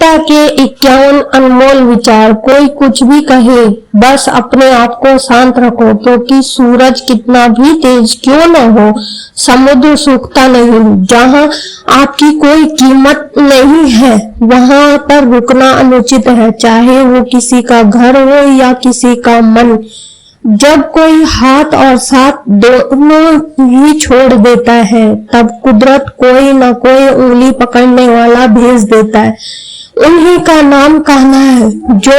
गीता के 51 अनमोल विचार। कोई कुछ भी कहे, बस अपने आप को शांत रखो, क्योंकि सूरज कितना भी तेज क्यों न हो, समुद्र सूखता नहीं। जहाँ आपकी कोई कीमत नहीं है, वहां पर रुकना अनुचित है, चाहे वो किसी का घर हो या किसी का मन। जब कोई हाथ और साथ दोनों ही छोड़ देता है, तब कुदरत कोई न कोई उंगली पकड़ने वाला भेज देता है। उन्हीं का नाम कहना है जो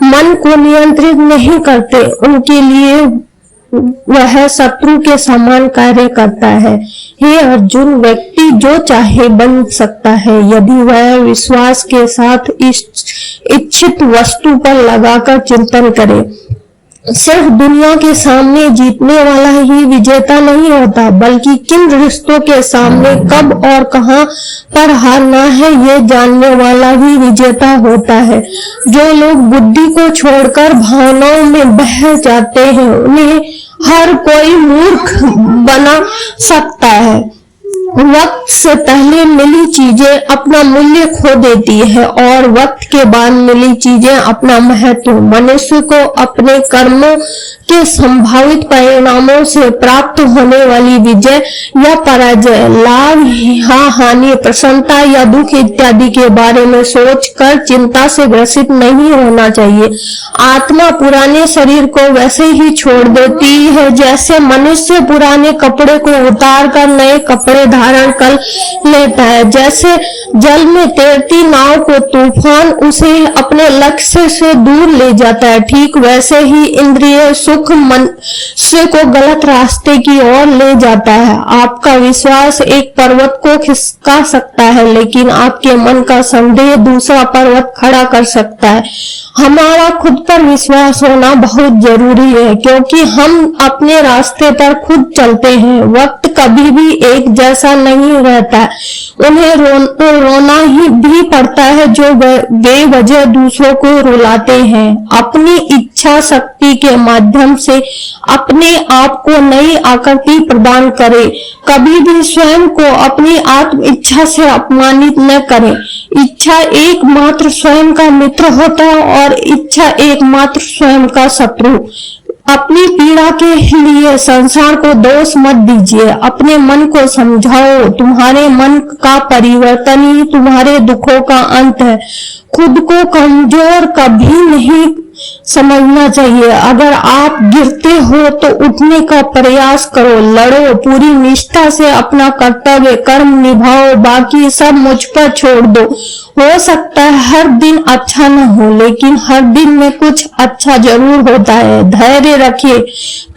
मन को नियंत्रित नहीं करते, उनके लिए वह शत्रु के समान कार्य करता है। हे अर्जुन, व्यक्ति जो चाहे बन सकता है, यदि वह विश्वास के साथ इच्छित वस्तु पर लगाकर चिंतन करे। सिर्फ दुनिया के सामने जीतने वाला ही विजेता नहीं होता, बल्कि किन रिश्तों के सामने कब और कहां पर हारना है, ये जानने वाला ही विजेता होता है। जो लोग बुद्धि को छोड़कर भावनाओं में बह जाते हैं, उन्हें हर कोई मूर्ख बना सकता है। वक्त से पहले मिली चीजें अपना मूल्य खो देती है और वक्त के बाद मिली चीजें अपना महत्व। मनुष्य को अपने कर्मों के संभावित परिणामों से प्राप्त होने वाली विजय या पराजय, लाभ या हानि, प्रसन्नता या दुख इत्यादि के बारे में सोचकर चिंता से ग्रसित नहीं होना चाहिए। आत्मा पुराने शरीर को वैसे ही छोड़ देती है जैसे मनुष्य पुराने कपड़े को उतार कर नए कपड़े धारण कर लेता है। जैसे जल में तैरती नाव को तूफान उसे अपने लक्ष्य से दूर ले जाता है, ठीक वैसे ही इंद्रिय सुख मनुष्य को गलत रास्ते की ओर ले जाता है। आपका विश्वास एक पर्वत को खिसका सकता है, लेकिन आपके मन का संदेह दूसरा पर्वत खड़ा कर सकता है। हमारा खुद पर विश्वास होना बहुत जरूरी है, क्योंकि हम अपने रास्ते पर खुद चलते हैं। वक्त कभी भी एक जैसा नहीं रहता, उन्हें रोना ही भी पड़ता है जो बेवजह दूसरों को रुलाते हैं। अपनी इच्छा शक्ति के माध्यम से अपने आप को नई आकृति प्रदान करें। कभी भी स्वयं को अपनी आत्म इच्छा से अपमानित न करें। इच्छा एकमात्र स्वयं का मित्र होता है और इच्छा एकमात्र स्वयं का शत्रु। अपनी पीड़ा के लिए संसार को दोष मत दीजिए, अपने मन को समझाओ। तुम्हारे मन का परिवर्तन ही तुम्हारे दुखों का अंत है। खुद को कमजोर कभी नहीं समझना चाहिए। अगर आप गिरते हो तो उठने का प्रयास करो, लड़ो, पूरी निष्ठा से अपना कर्तव्य कर्म निभाओ, बाकी सब मुझ पर छोड़ दो। हो सकता है हर दिन अच्छा न हो, लेकिन हर दिन में कुछ अच्छा जरूर होता है। धैर्य रखिए।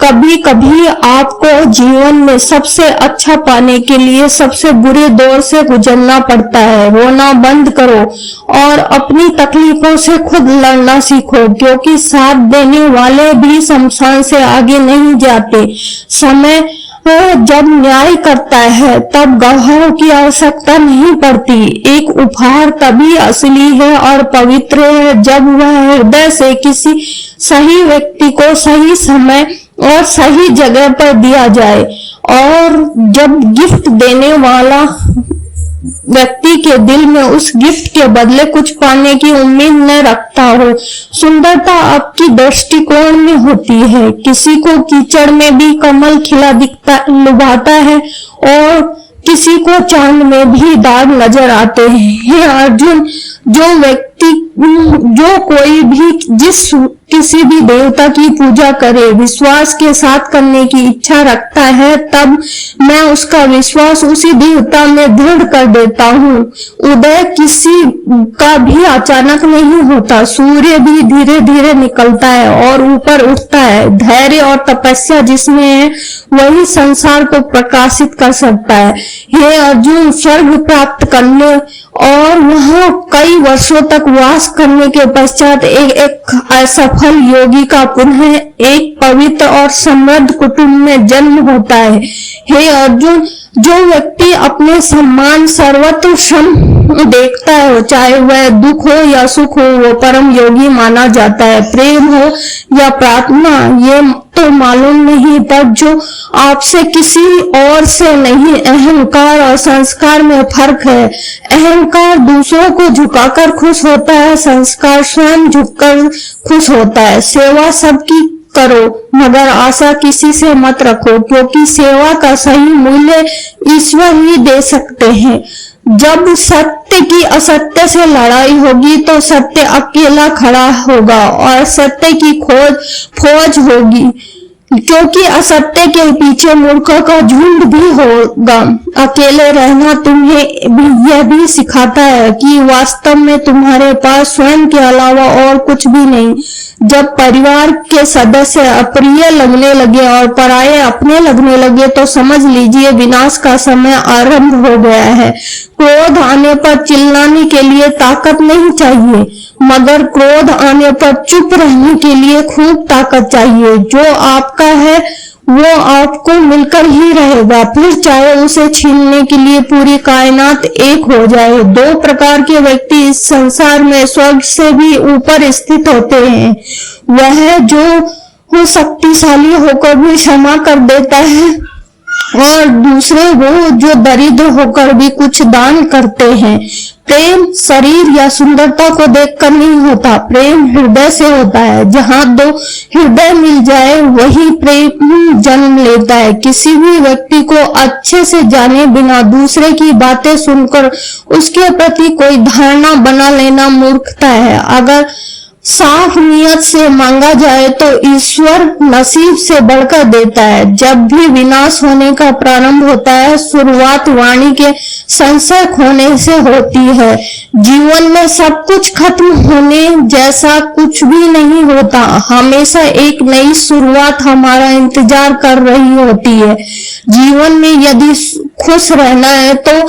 कभी कभी आपको जीवन में सबसे अच्छा पाने के लिए सबसे बुरे दौर से गुजरना पड़ता है। रोना बंद करो और अपनी तकलीफों से खुद लड़ना सीखो, क्योंकि साथ देने वाले भी शमशान से आगे नहीं जाते। समय जब न्याय करता है तब गवाहों की आवश्यकता नहीं पड़ती। एक उपहार तभी असली है और पवित्र है जब वह हृदय से किसी सही व्यक्ति को सही समय और सही जगह पर दिया जाए, और जब गिफ्ट देने वाला व्यक्ति के दिल में उस गिफ्ट के बदले कुछ पाने की उम्मीद न रखता हो। सुंदरता आपकी दृष्टिकोण में होती है। किसी को कीचड़ में भी कमल खिला दिखता लुभाता है और किसी को चांद में भी दाग नजर आते हैं। हे अर्जुन, जो कोई भी किसी भी देवता की पूजा करे, विश्वास के साथ करने की इच्छा रखता है, तब मैं उसका विश्वास उसी देवता में दृढ़ कर देता हूँ। उदय किसी का भी अचानक नहीं होता, सूर्य भी धीरे धीरे निकलता है और ऊपर उठता है। धैर्य और तपस्या जिसमें है वही संसार को प्रकाशित कर सकता है। हे अर्जुन, स्वर्ग प्राप्त करने और वहां कई वर्षों तक वास करने के पश्चात एक असफल योगी का पुनः एक पवित्र और समृद्ध कुटुंब में जन्म होता है। हे अर्जुन, जो व्यक्ति अपने सम्मान सर्वत्र सम देखता है, चाहे वह दुख हो या सुख हो, वो परम योगी माना जाता है। प्रेम हो या प्रार्थना ये तो मालूम नहीं, पर जो आपसे किसी और से नहीं। अहंकार और संस्कार में फर्क है। अहंकार दूसरों को झुकाकर खुश होता है, संस्कार स्वयं झुककर खुश होता है। सेवा सबकी करो मगर आशा किसी से मत रखो, क्योंकि सेवा का सही मूल्य ईश्वर ही दे सकते हैं। जब सत्य की असत्य से लड़ाई होगी तो सत्य अकेला खड़ा होगा और सत्य की फौज होगी, क्योंकि असत्य के पीछे मूर्खों का झुंड भी होगा। अकेले रहना तुम्हें यह भी सिखाता है कि वास्तव में तुम्हारे पास स्वयं के अलावा और कुछ भी नहीं। जब परिवार के सदस्य अप्रिय लगने लगे और पराये अपने लगने लगे तो समझ लीजिए विनाश का समय आरंभ हो गया है। क्रोध आने पर चिल्लाने के लिए ताकत नहीं चाहिए, मगर क्रोध आने पर चुप रहने के लिए खूब ताकत चाहिए। जो आपका है वो आपको मिलकर ही रहेगा, फिर चाहे उसे छीनने के लिए पूरी कायनात एक हो जाए। दो प्रकार के व्यक्ति इस संसार में स्वर्ग से भी ऊपर स्थित होते हैं। वह जो शक्तिशाली होकर भी क्षमा कर देता है और दूसरे वो जो दरिद्र होकर भी कुछ दान करते हैं। प्रेम शरीर या सुंदरता को देखकर नहीं होता, प्रेम हृदय से होता है। जहाँ दो हृदय मिल जाए वही प्रेम जन्म लेता है। किसी भी व्यक्ति को अच्छे से जाने बिना दूसरे की बातें सुनकर उसके प्रति कोई धारणा बना लेना मूर्खता है। अगर साफ नियत से मांगा जाए तो ईश्वर नसीब से बढ़कर देता है। जब भी विनाश होने का प्रारंभ होता है, शुरुआत वाणी के संशय होने से होती है। जीवन में सब कुछ खत्म होने जैसा कुछ भी नहीं होता, हमेशा एक नई शुरुआत हमारा इंतजार कर रही होती है। जीवन में यदि खुश रहना है तो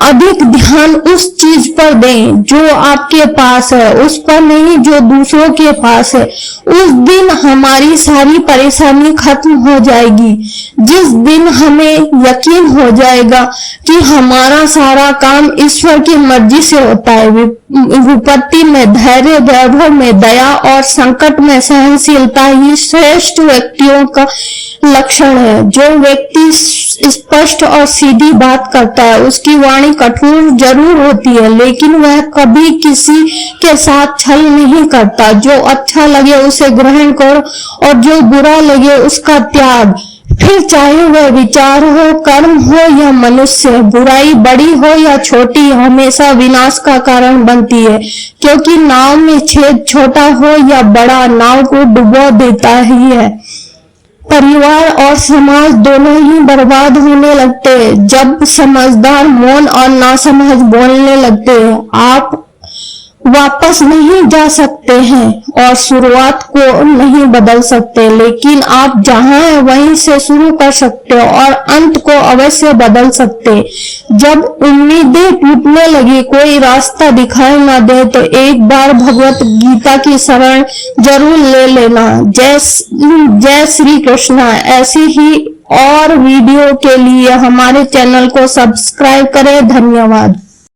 अधिक ध्यान उस चीज पर दें जो आपके पास है, उस पर नहीं जो दूसरों के पास है। उस दिन हमारी सारी परेशानी खत्म हो जाएगी। जिस दिन हमें यकीन हो जाएगा कि हमारा सारा काम ईश्वर की मर्जी से होता है। विपत्ति में धैर्य, वैभव में दया और संकट में सहनशीलता ही श्रेष्ठ व्यक्तियों का लक्षण है। जो व्यक्ति स्पष्ट और सीधी बात करता है उसकी वाणी कठोर जरूर होती है, लेकिन वह कभी किसी के साथ छल नहीं करता। जो अच्छा लगे उसे ग्रहण करो और जो बुरा लगे उसका त्याग। फिर चाहे वह विचार हो, कर्म हो या मनुष्य, बुराई बड़ी हो या छोटी हमेशा विनाश का कारण बनती है, क्योंकि नाव में छेद छोटा हो या बड़ा नाव को डुबो देता ही है। परिवार और समाज दोनों ही बर्बाद होने लगते हैं जब समझदार मौन और नासमझ बोलने लगते हैं। आप वापस नहीं जा सकते हैं और शुरुआत को नहीं बदल सकते, लेकिन आप जहां हैं वहीं से शुरू कर सकते हो और अंत को अवश्य बदल सकते। जब उम्मीदें टूटने लगी, कोई रास्ता दिखाई न दे तो एक बार भगवत गीता की शरण जरूर ले लेना। जय श्री कृष्णा। ऐसी ही और वीडियो के लिए हमारे चैनल को सब्सक्राइब करें। धन्यवाद।